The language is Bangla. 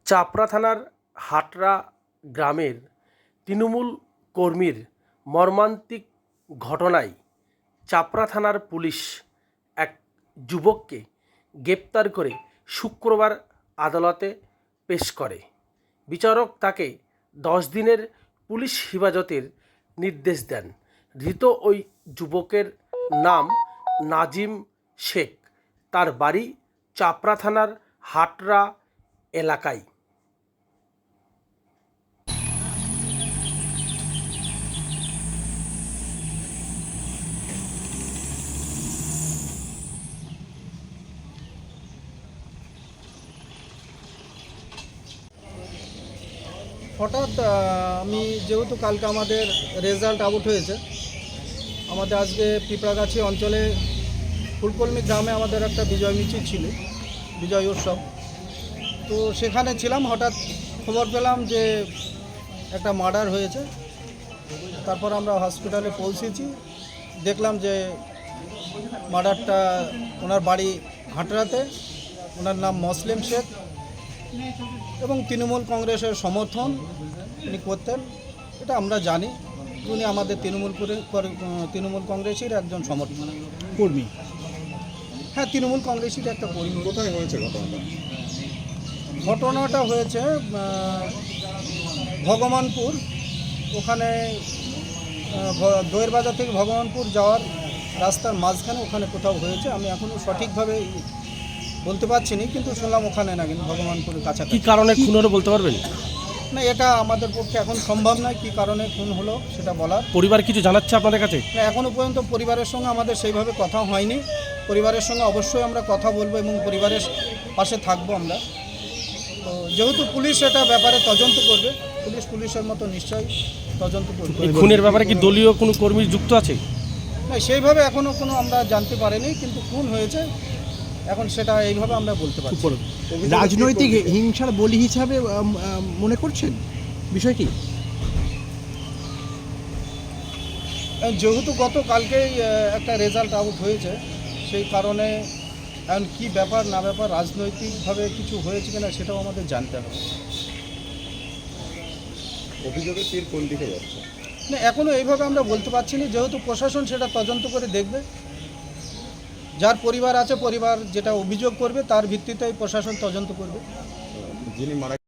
চাপড়া থানার হাটরা গ্রামের তৃণমূল কর্মীর মর্মান্তিক ঘটনায় চাপড়া থানার পুলিশ এক যুবককে গ্রেপ্তার করে শুক্রবার আদালতে পেশ করে। বিচারক তাকে 10 দিনের পুলিশ হেফাজতের নির্দেশ দেন। ধৃত ওই যুবকের নাম নাজিম শেখ। তার বাড়ি চাপড়া থানার হাটরা এলাকায়। হঠাৎ আমি যেহেতু কালকে আমাদের রেজাল্ট আউট হয়েছে, আমাদের আজকে পিঁপড়াগাছি অঞ্চলে ফুলকলমি গ্রামে আমাদের একটা বিজয় মিছিল ছিল, বিজয় উৎসব। তো সেখানে ছিলাম, হঠাৎ খবর পেলাম যে একটা মার্ডার হয়েছে। তারপর আমরা হসপিটালে পৌঁছেছি, দেখলাম যে মার্ডারটা ওনার বাড়ি হাটরাতে, ওনার নাম মসলিম শেখ এবং তৃণমূল কংগ্রেসের সমর্থন উনি করতেন, এটা আমরা জানি। উনি আমাদের তৃণমূল কংগ্রেসের একজন সমর্থন কর্মী। হ্যাঁ, তৃণমূল কংগ্রেসের একটা কর্মী। কোথায় হয়েছে ঘটনাটা? ঘটনাটা হয়েছে ভগবানপুর, ওখানে দইয়ের বাজার থেকে ভগবানপুর যাওয়ার রাস্তার মাঝখানে ওখানে কোথাও হয়েছে। আমি এখনও সঠিকভাবে বলতে পারছি না, কিন্তু শুনলাম ওখানে না, কিন্তু ভগবানপুরের কাছাকাছি। কী কারণে খুন হলো বলতে পারবেন? না, এটা আমাদের পক্ষে এখন সম্ভব নয় কী কারণে খুন হলো সেটা বলার। পরিবার কিছু জানাচ্ছে আপনাদের কাছে? না, এখনও পর্যন্ত পরিবারের সঙ্গে আমাদের সেইভাবে কথা হয়নি। পরিবারের সঙ্গে অবশ্যই আমরা কথা বলবো এবং পরিবারের পাশে থাকবো আমরা। তো যেহেতু পুলিশ এটা ব্যাপারে তদন্ত করবে, পুলিশের মতো নিশ্চয়ই তদন্ত করবে। এই খুনের ব্যাপারে কি দলীয় কোনো কর্মী যুক্ত আছে? না, সেইভাবে এখনও কোনো আমরা জানতে পারিনি, কিন্তু খুন হয়েছে এখন সেটা এইভাবে আমরা বলতে পারছি। রাজনৈতিক হিংসার বলি হিসাবে মনে করছেন বিষয়টি? যেহেতু গতকালকেই একটা রেজাল্ট আউট হয়েছে, সেই কারণে এখন কী ব্যাপার না ব্যাপার রাজনৈতিকভাবে কিছু হয়েছে কিনা সেটাও আমাদের জানতে হবে। অভিযোগের তীর কোন দিকে যাচ্ছে? না, এখনও এইভাবে আমরা বলতে পারছি না, যেহেতু প্রশাসন সেটা তদন্ত করে দেখবে। যার পরিবার আছে, পরিবার যেটা অভিযোগ করবে তার ভিত্তিতেই প্রশাসন তদন্ত করবে। যিনি মারা